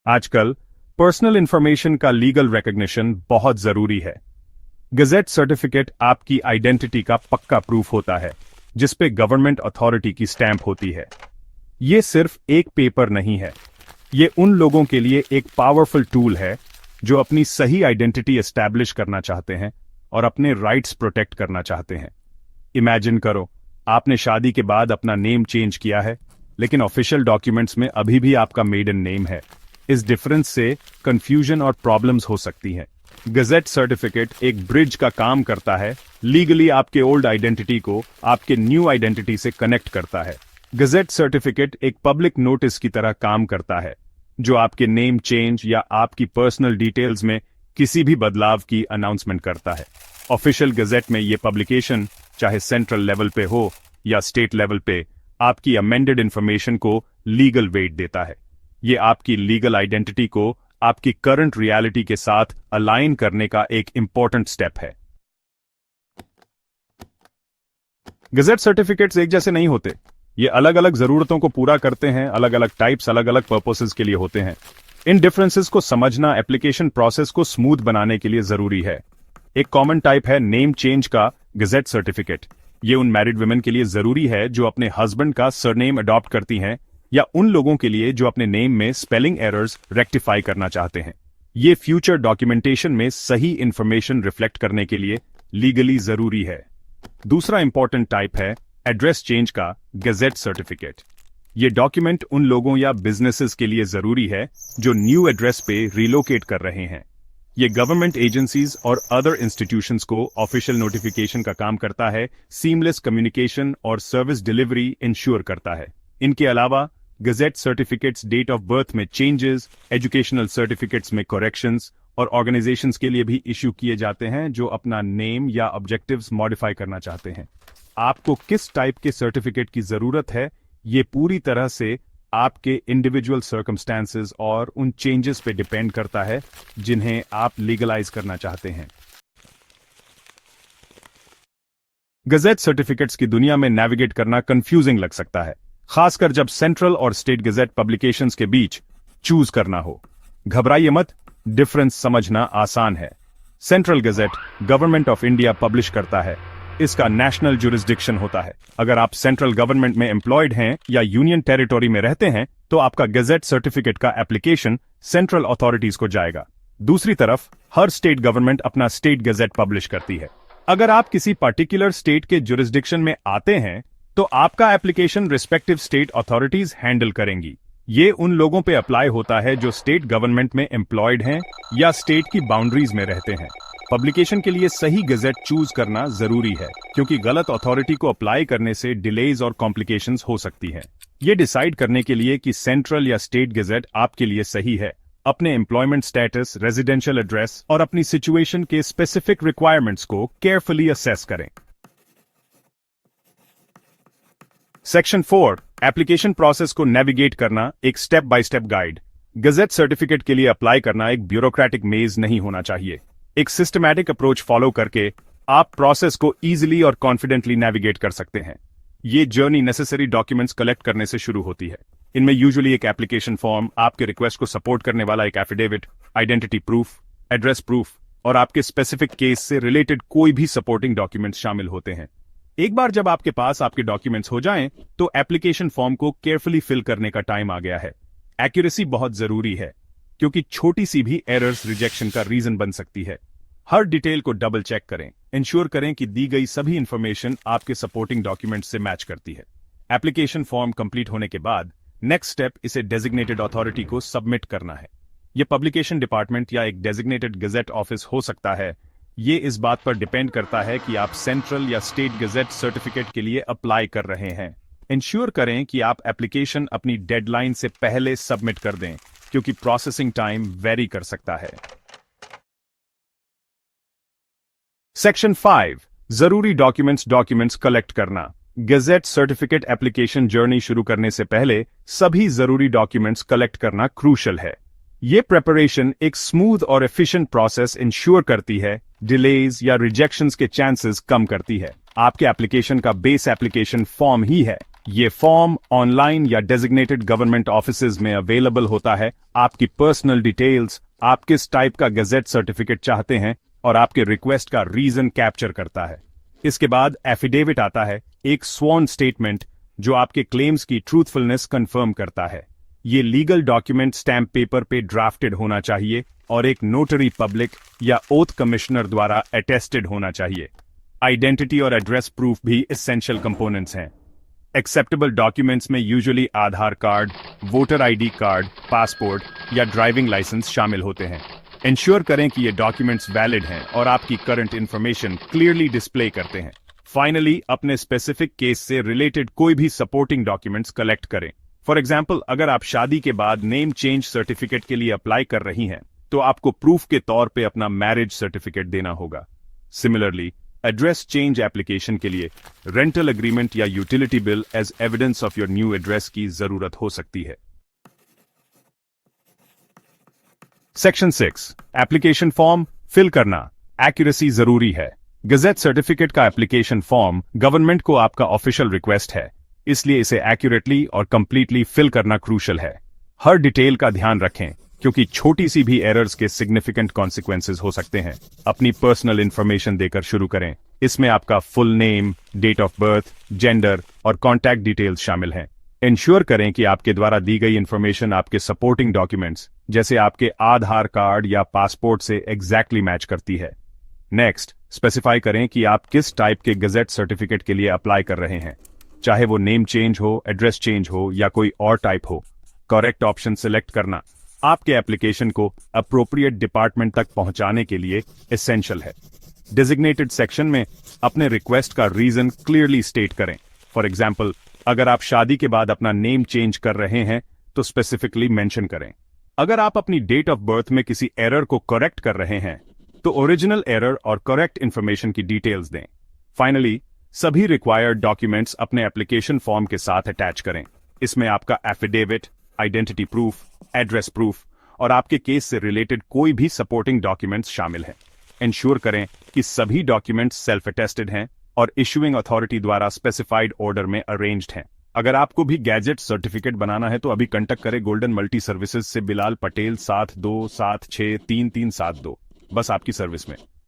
आजकल personal information का legal recognition बहुत जरूरी है। गजेट सर्टिफिकेट आपकी आइडेंटिटी का पक्का प्रूफ होता है, जिस पे गवर्नमेंट अथॉरिटी की स्टैंप होती है। ये सिर्फ एक पेपर नहीं है, ये उन लोगों के लिए एक पावरफुल टूल है जो अपनी सही आइडेंटिटी एस्टैब्लिश करना चाहते हैं और अपने राइट्स प्रोटेक्ट करना चाहते हैं। इमेजिन करो, आपने शादी के बाद अपना नेम चेंज किया है, लेकिन ऑफिशियल डॉक्यूमेंट्स में अभी भी आपका मेडन नेम है। इस डिफरेंस से कंफ्यूजन और प्रॉब्लम्स हो सकती हैं। गजेट सर्टिफिकेट एक ब्रिज का काम करता है, लीगली आपके ओल्ड आइडेंटिटी को आपके न्यू आइडेंटिटी से कनेक्ट करता है। गजेट सर्टिफिकेट एक पब्लिक नोटिस की तरह काम करता है, जो आपके नेम चेंज या आपकी पर्सनल डिटेल्स में किसी भी बदलाव की अनाउंसमेंट करता है। ऑफिशियल गजेट में ये पब्लिकेशन चाहे सेंट्रल लेवल पे हो या स्टेट लेवल पे, आपकी अमेंडेड इंफॉर्मेशन को लीगल वेट देता है। ये आपकी लीगल आइडेंटिटी को आपकी करंट रियलिटी के साथ अलाइन करने का एक इंपॉर्टेंट स्टेप है। गजेट सर्टिफिकेट्स एक जैसे नहीं होते, ये अलग अलग जरूरतों को पूरा करते हैं, अलग अलग टाइप्स अलग अलग पर्पसेस के लिए होते हैं। इन डिफरेंसेस को समझना एप्लीकेशन प्रोसेस को स्मूथ बनाने के लिए जरूरी है। एक कॉमन टाइप है नेम चेंज का गजेट सर्टिफिकेट। ये उन मैरिड वुमेन के लिए जरूरी है जो अपने हस्बैंड का सरनेम अडॉप्ट करती हैं, या उन लोगों के लिए जो अपने नेम में स्पेलिंग एरर्स रेक्टिफाई करना चाहते हैं। ये फ्यूचर डॉक्यूमेंटेशन में सही इंफॉर्मेशन रिफ्लेक्ट करने के लिए लीगली जरूरी है। दूसरा इंपॉर्टेंट टाइप है एड्रेस चेंज का गजेट सर्टिफिकेट। ये डॉक्यूमेंट उन लोगों या बिजनेसेस के लिए जरूरी है जो न्यू एड्रेस पे रिलोकेट कर रहे हैं। ये गवर्नमेंट एजेंसीज और अदर इंस्टीट्यूशंस को ऑफिशियल नोटिफिकेशन का काम करता है, सीमलेस कम्युनिकेशन और सर्विस डिलीवरी इंश्योर करता है। इनके अलावा gazette certificates date of birth में चेंजेस, एजुकेशनल सर्टिफिकेट्स में करेक्शंस और ऑर्गेनाइजेशंस के लिए भी इश्यू किए जाते हैं जो अपना नेम या ऑब्जेक्टिव्स मॉडिफाई करना चाहते हैं। आपको किस टाइप के सर्टिफिकेट की जरूरत है, ये पूरी तरह से आपके इंडिविजुअल सर्कमस्टेंसेस और उन चेंजेस पे डिपेंड करता है जिन्हें आप लीगलाइज करना चाहते हैं। गजेट सर्टिफिकेट्स की दुनिया में नेविगेट करना कंफ्यूजिंग लग सकता है, खासकर जब सेंट्रल और स्टेट गजेट पब्लिकेशंस के बीच चूज करना हो। घबराइए मत, डिफरेंस समझना आसान है। Central gazette government of India publish करता है, इसका नेशनल जुरिस्डिक्शन होता है। अगर आप सेंट्रल गवर्नमेंट में एम्प्लॉयड हैं या यूनियन टेरिटोरी में रहते हैं तो आपका गजेट सर्टिफिकेट का एप्लीकेशन सेंट्रल अथॉरिटीज को जाएगा। दूसरी तरफ हर स्टेट गवर्नमेंट अपना स्टेट गजेट पब्लिश करती है। अगर आप किसी पर्टिकुलर स्टेट के जुरिस्डिक्शन में आते हैं तो आपका application respective state authorities handle करेंगी। ये उन लोगों पे अप्लाई होता है जो स्टेट गवर्नमेंट में एम्प्लॉयड हैं या स्टेट की बाउंड्रीज में रहते हैं। पब्लिकेशन के लिए सही गजेट चूज करना जरूरी है, क्योंकि गलत अथॉरिटी को अप्लाई करने से डिलेज और कॉम्प्लिकेशंस हो सकती हैं। ये डिसाइड करने के लिए कि सेंट्रल या स्टेट गजेट आपके लिए सही है, अपने एम्प्लॉयमेंट स्टेटस, रेजिडेंशियल एड्रेस और अपनी सिचुएशन के स्पेसिफिक रिक्वायरमेंट्स को केयरफुली असेस करें। सेक्शन 4 एप्लीकेशन प्रोसेस को नेविगेट करना, एक step by step guide. Gazette certificate के लिए अप्लाई करना एक ब्यूरोक्रेटिक मेज नहीं होना चाहिए। एक सिस्टमैटिक अप्रोच फॉलो करके आप प्रोसेस को इजीली और कॉन्फिडेंटली नेविगेट कर सकते हैं। ये जर्नी नेसेसरी डॉक्यूमेंट्स कलेक्ट करने से शुरू होती है। इनमें यूजुअली एक एप्लीकेशन फॉर्म, आपके रिक्वेस्ट को सपोर्ट करने वाला एक affidavit, identity proof, address proof और आपके स्पेसिफिक केस से रिलेटेड कोई भी सपोर्टिंग डॉक्यूमेंट्स शामिल होते हैं। एक बार जब आपके पास आपके डॉक्यूमेंट्स हो जाएं, तो एप्लीकेशन फॉर्म को केयरफुली फिल करने का टाइम आ गया है। एक्यूरेसी बहुत जरूरी है, क्योंकि छोटी सी भी एरर्स रिजेक्शन का रीजन बन सकती है। हर डिटेल को डबल चेक करें, इंश्योर करें कि दी गई सभी इंफॉर्मेशन आपके सपोर्टिंग डॉक्यूमेंट से मैच करती है। एप्लीकेशन फॉर्म कंप्लीट होने के बाद नेक्स्ट स्टेप इसे डेजिग्नेटेड अथॉरिटी को सबमिट करना है। यह पब्लिकेशन डिपार्टमेंट या एक डेजिग्नेटेड गजेट ऑफिस हो सकता है। ये इस बात पर डिपेंड करता है कि आप सेंट्रल या स्टेट गजेट सर्टिफिकेट के लिए अप्लाई कर रहे हैं। इंश्योर करें कि आप एप्लीकेशन अपनी डेडलाइन से पहले सबमिट कर दें, क्योंकि प्रोसेसिंग टाइम वेरी कर सकता है। सेक्शन 5 जरूरी डॉक्यूमेंट्स कलेक्ट करना। गजेट सर्टिफिकेट एप्लीकेशन जर्नी शुरू करने से पहले सभी जरूरी डॉक्यूमेंट्स कलेक्ट करना क्रूशल है। ये प्रेपरेशन एक स्मूथ और एफिशिएंट प्रोसेस इंश्योर करती है, डिलेज या रिजेक्शंस के चांसेस कम करती है। आपके एप्लीकेशन का बेस एप्लीकेशन फॉर्म ही है। ये फॉर्म ऑनलाइन या डेजिग्नेटेड गवर्नमेंट ऑफिसेज में अवेलेबल होता है। आपकी पर्सनल डिटेल्स, आप किस टाइप का गजेट सर्टिफिकेट चाहते हैं और आपके रिक्वेस्ट का रीजन कैप्चर करता है। इसके बाद एफिडेविट आता है, एक स्वॉन स्टेटमेंट जो आपके क्लेम्स की ट्रूथफुलनेस कंफर्म करता है। ये लीगल डॉक्यूमेंट स्टैम्प पेपर पे ड्राफ्टेड होना चाहिए और एक नोटरी पब्लिक या ओथ कमिश्नर द्वारा अटेस्टेड होना चाहिए। आइडेंटिटी और एड्रेस प्रूफ भी एसेंशियल कंपोनेंट्स हैं। एक्सेप्टेबल डॉक्यूमेंट्स में usually Aadhaar card, voter ID card, passport या ड्राइविंग लाइसेंस शामिल होते हैं। इंश्योर करें कि ये डॉक्यूमेंट्स वैलिड हैं और आपकी करंट इंफॉर्मेशन क्लियरली डिस्प्ले करते हैं। फाइनली, अपने स्पेसिफिक केस से रिलेटेड कोई भी सपोर्टिंग डॉक्यूमेंट्स कलेक्ट करें। फॉर एग्जाम्पल, अगर आप शादी के बाद नेम चेंज सर्टिफिकेट के लिए अप्लाई कर रही हैं, तो आपको प्रूफ के तौर पे अपना मैरिज सर्टिफिकेट देना होगा। सिमिलरली, एड्रेस चेंज एप्लीकेशन के लिए रेंटल एग्रीमेंट या utility bill as evidence of your new address की जरूरत हो सकती है। सेक्शन 6, एप्लीकेशन फॉर्म फिल करना। एक्यूरेसी जरूरी है। गजेट सर्टिफिकेट का एप्लीकेशन फॉर्म गवर्नमेंट को आपका ऑफिशियल रिक्वेस्ट है, इसलिए इसे एक्यूरेटली और कंप्लीटली फिल करना क्रूशल है। हर डिटेल का ध्यान रखें, क्योंकि छोटी सी भी एरर्स के सिग्निफिकेंट कॉन्सिक्वेंसेज हो सकते हैं। अपनी पर्सनल इंफॉर्मेशन देकर शुरू करें। इसमें आपका full name, date of birth, gender और कॉन्टैक्ट डिटेल्स शामिल हैं। इंश्योर करें कि आपके द्वारा दी गई इंफॉर्मेशन आपके सपोर्टिंग डॉक्यूमेंट्स जैसे आपके आधार कार्ड या पासपोर्ट से एग्जैक्टली मैच करती है। नेक्स्ट, स्पेसिफाई करें कि आप किस टाइप के गजेट सर्टिफिकेट के लिए अप्लाई कर रहे हैं, चाहे वो नेम चेंज हो, एड्रेस चेंज हो या कोई और टाइप हो। करेक्ट ऑप्शन सिलेक्ट करना आपके एप्लीकेशन को अप्रोप्रिएट डिपार्टमेंट तक पहुंचाने के लिए एसेंशियल है। डेजिग्नेटेड सेक्शन में अपने रिक्वेस्ट का रीजन क्लियरली स्टेट करें। फॉर एग्जाम्पल, अगर आप शादी के बाद अपना नेम चेंज कर रहे हैं तो स्पेसिफिकली मेंशन करें। अगर आप अपनी डेट ऑफ बर्थ में किसी एरर को करेक्ट कर रहे हैं तो ओरिजिनल एरर और करेक्ट इंफॉर्मेशन की डिटेल्स दें। फाइनली, सभी रिक्वायर्ड डॉक्यूमेंट्स अपने एप्लीकेशन फॉर्म के साथ अटैच करें। इसमें आपका affidavit, identity proof, address proof और आपके केस से रिलेटेड कोई भी सपोर्टिंग डॉक्यूमेंट्स शामिल हैं। इंश्योर करें कि सभी डॉक्यूमेंट्स सेल्फ अटेस्टेड हैं और इशूइंग अथॉरिटी द्वारा स्पेसिफाइड ऑर्डर में अरेंज्ड हैं। अगर आपको भी गैजेट सर्टिफिकेट बनाना है तो अभी कांटेक्ट करें गोल्डन मल्टी सर्विसेज से बिलाल पटेल 72763372। बस आपकी सर्विस में।